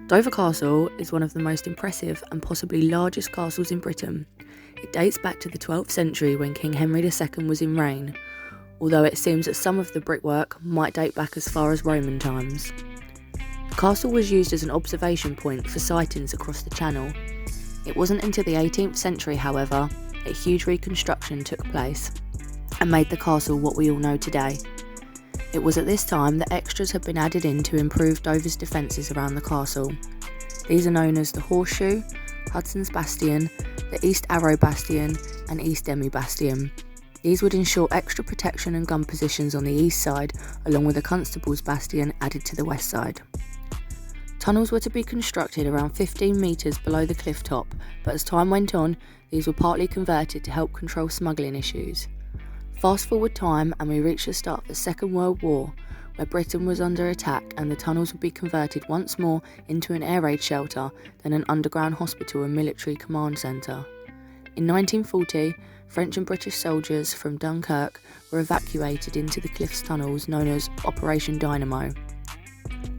Dover Castle is one of the most impressive and possibly largest castles in Britain. It dates back to the 12th century when King Henry II was in reign, although it seems that some of the brickwork might date back as far as Roman times. The castle was used as an observation point for sightings across the Channel. It wasn't until the 18th century, however, a huge reconstruction took place and made the castle what we all know today. It was at this time that extras had been added in to improve Dover's defences around the castle. These are known as the Horseshoe, Hudson's Bastion, the East Arrow Bastion and East Demi Bastion. These would ensure extra protection and gun positions on the east side, along with a Constable's Bastion added to the west side. Tunnels were to be constructed around 15 metres below the cliff top, but as time went on, these were partly converted to help control smuggling issues. Fast forward time and we reach the start of the Second World War, where Britain was under attack and the tunnels would be converted once more into an air raid shelter, then an underground hospital and military command centre. In 1940, French and British soldiers from Dunkirk were evacuated into the cliffs tunnels known as Operation Dynamo.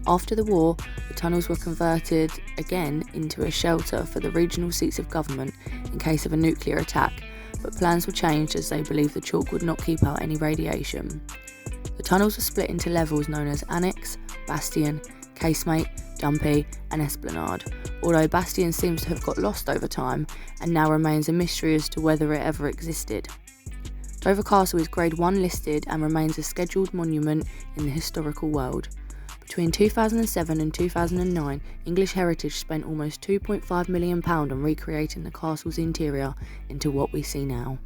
After the war, the tunnels were converted again into a shelter for the regional seats of government in case of a nuclear attack, but plans were changed as they believed the chalk would not keep out any radiation. The tunnels were split into levels known as Annex, Bastion, Casemate, Dumpy and Esplanade, although Bastion seems to have got lost over time and now remains a mystery as to whether it ever existed. Dover Castle is Grade 1 listed and remains a scheduled monument in the historical world. Between 2007 and 2009, English Heritage spent almost £2.5 million on recreating the castle's interior into what we see now.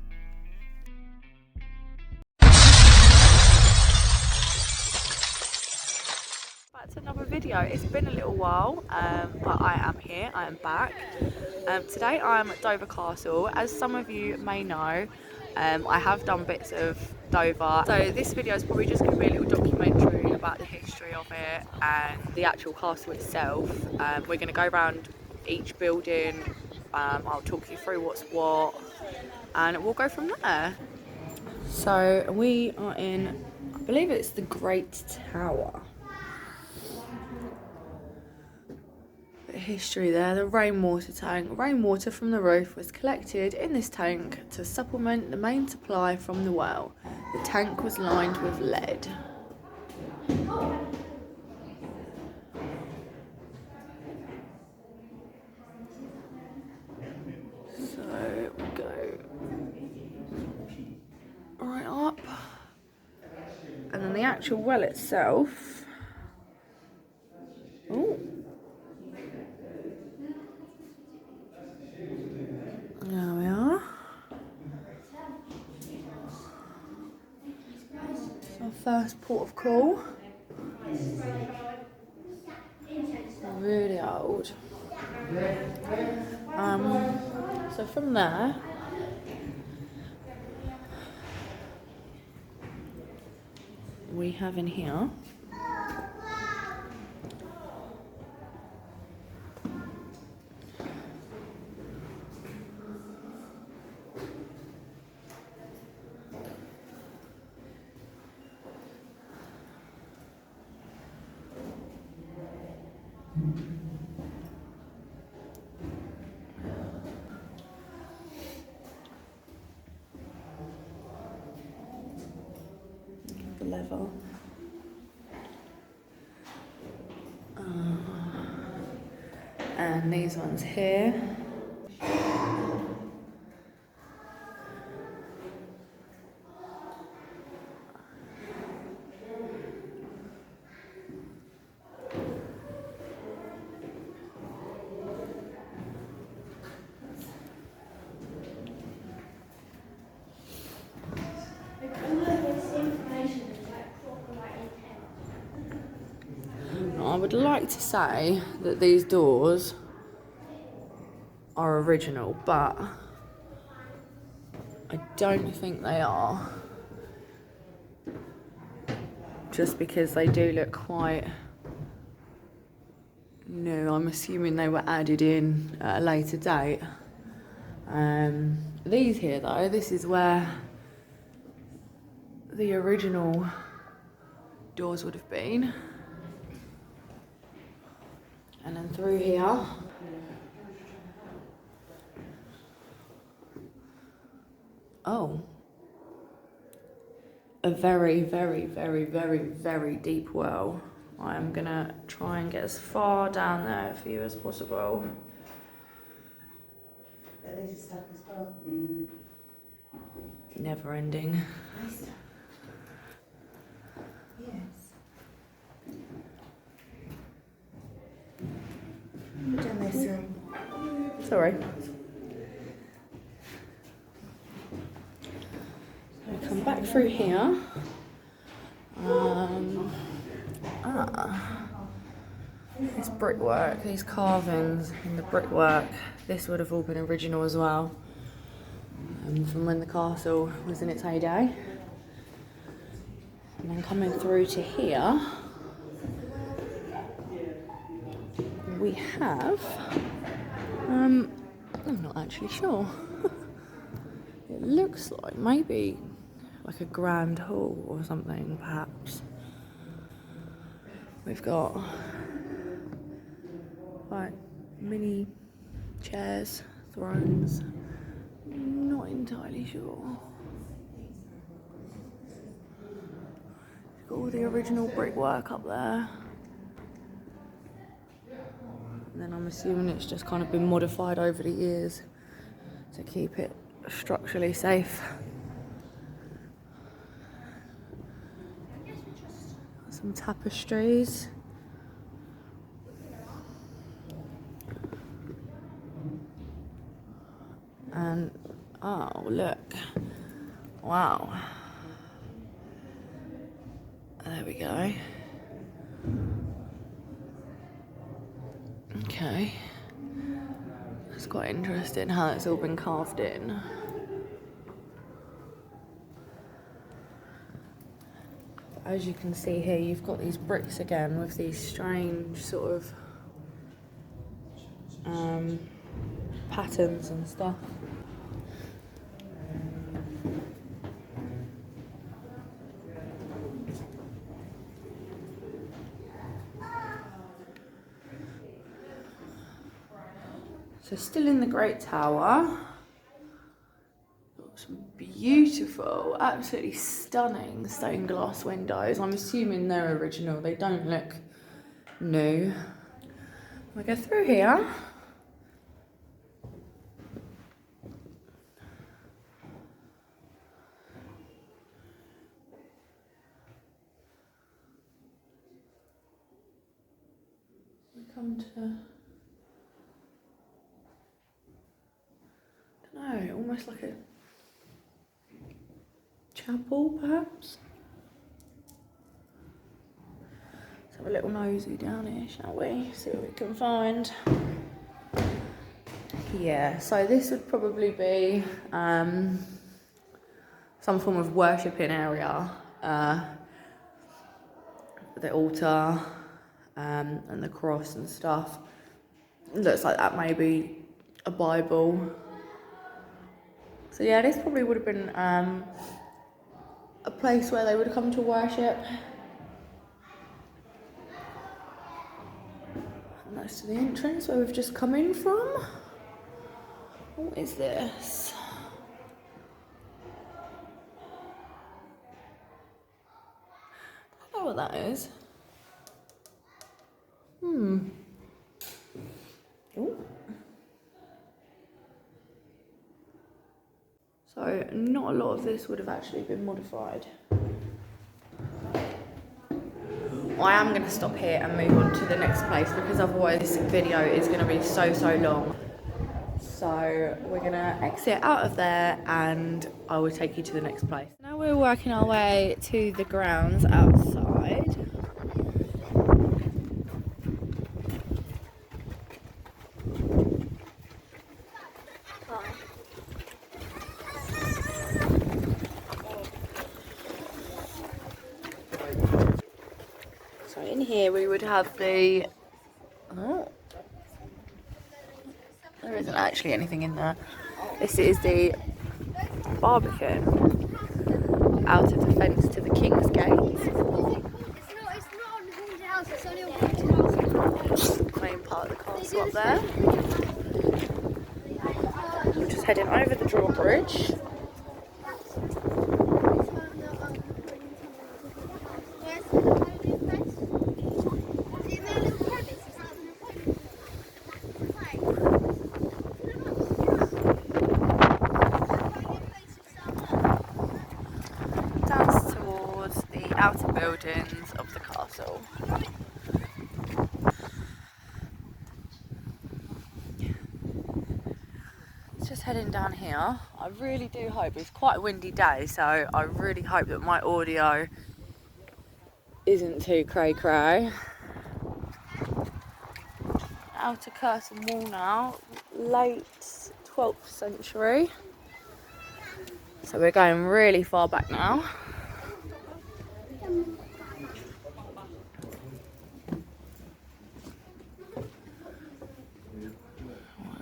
Back to another video. It's been a little while, but I am here, I am back. Today I am at Dover Castle. As some of you may know, I have done bits of Dover, so this video is probably just going to be a little documentary about the history of it and the actual castle itself. We're going to go around each building, I'll talk you through what's what and we'll go from there. So we are in, I believe it's the Great Tower. The history there, the rainwater tank. Rainwater from the roof was collected in this tank to supplement the main supply from the well. The tank was lined with lead. So we go right up. And then the actual well itself. Oh. There we are. It's our first port of call. Really old. So from there, we have in here the level. And these ones here. I would like to say that these doors are original, but I don't think they are. Just because they do look quite new. I'm assuming they were added in at a later date. These here though, this is where the original doors would have been. And then through here. Oh. A very, very, very, very, very deep well. I am gonna try and get as far down there for you as possible. This is stuck as well. Never ending. Nice. Yes. We've done this. Sorry. So come back through here. This brickwork, these carvings in the brickwork, this would have all been original as well, from when the castle was in its heyday. And then coming through to here, we have, I'm not actually sure. It looks like maybe like a grand hall or something, perhaps. We've got like mini chairs, thrones, not entirely sure. We've got all the original brickwork up there. And then I'm assuming it's just kind of been modified over the years to keep it structurally safe. Some tapestries. And oh, look. Wow. There we go. Okay. It's quite interesting how it's all been carved in. As you can see here, you've got these bricks again with these strange sort of patterns and stuff. So still in the Great Tower. Some beautiful, absolutely stunning stained glass windows. I'm assuming they're original. They don't look new. We go through here. We come to, I don't know, almost like a chapel, perhaps. Let's have a little nosy down here, shall we? See what we can find. Yeah, so this would probably be some form of worshipping area. The altar and the cross and stuff. It looks like that may be a Bible. So yeah, this probably would have been a place where they would come to worship. And that's to the entrance where we've just come in from. What is this? I don't know what that is. Ooh. So not a lot of this would have actually been modified. I am going to stop here and move on to the next place because otherwise this video is going to be so long. So we're going to exit out of there and I will take you to the next place. Now we're working our way to the grounds outside. So in here we would have the, oh, there isn't actually anything in there. This is the Barbican out of the fence to the King's Gate. It's not on the haunted house, it's only on haunted house. main part of the castle up there. We're just heading over the drawbridge. Down towards the outer buildings of the castle. Just heading down here. I really do hope, it's quite a windy day, so I really hope that my audio isn't too cray. Outer curtain wall now, late 12th century. So we're going really far back now.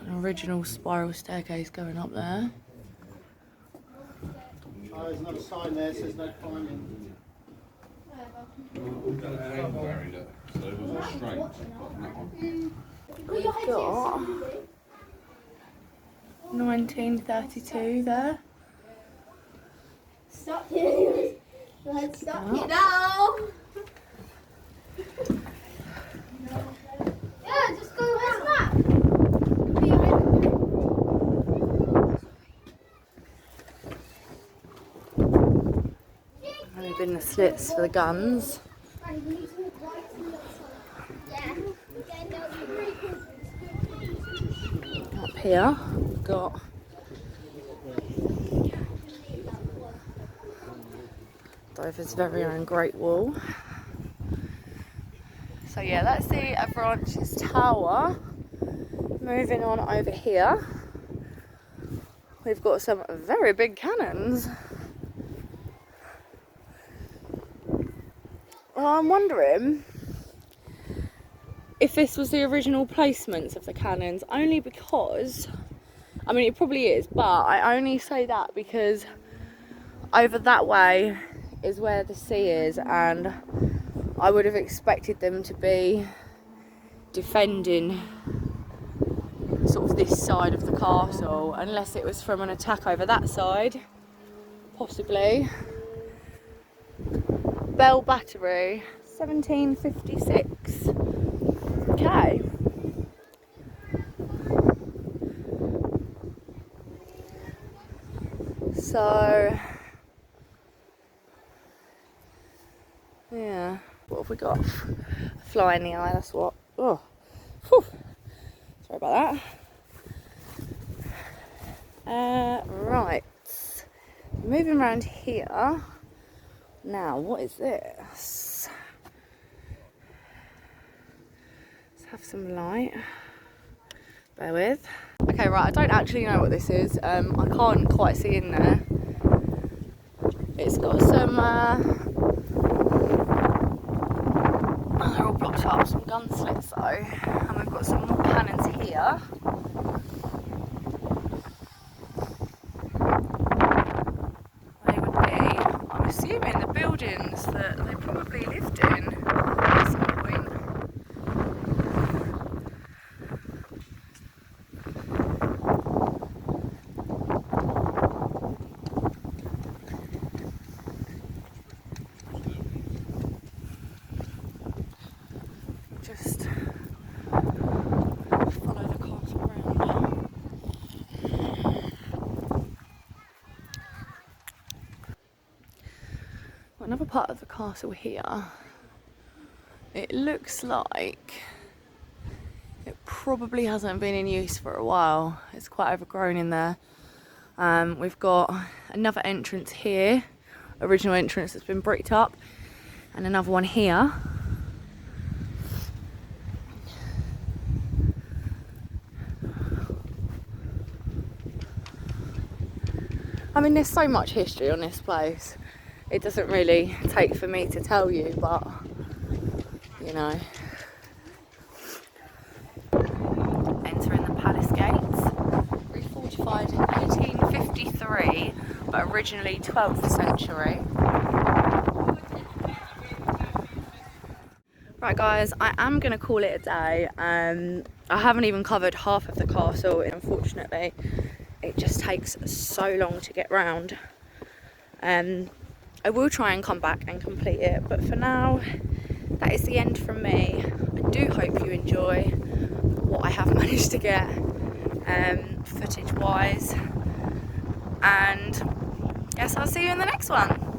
An original spiral staircase going up there. Oh, there's another sign there, says no climbing. We've got 1932 there. Stop it! Stop it now! Yeah, just go where's that? Only been the slits for the guns. Up here we've got Dover's very own Great Wall. So yeah, that's the Avranches Tower. Moving on over here, we've got some very big cannons. Well, I'm wondering if this was the original placements of the cannons, only because, I mean it probably is, but I only say that because over that way is where the sea is, and I would have expected them to be defending sort of this side of the castle, unless it was from an attack over that side, possibly. Bell Battery, 1756. Okay. So, yeah, what have we got? A fly in the eye, that's what. Oh, whew. Sorry about that. Right, moving around here. Now, what is this? Let's have some light. Bear with. Okay, right, I don't actually know what this is. I can't quite see in there. It's got some, they're all blocked up, some gun slits though. And we've got some more cannons here. They would be, I'm assuming, the buildings that they probably lived in at some point. Just follow the castle around now. Another part of the castle here, it looks like it probably hasn't been in use for a while. It's quite overgrown in there. We've got another entrance here, original entrance that's been bricked up, and another one here. I mean, there's so much history on this place. It doesn't really take for me to tell you, but, you know. Entering the palace gates. Refortified in 1853, but originally 12th century. Right guys, I am going to call it a day. I haven't even covered half of the castle, unfortunately. It just takes so long to get round. I will try and come back and complete it, but for now, that is the end from me. I do hope you enjoy what I have managed to get footage wise, and yes, I'll see you in the next one.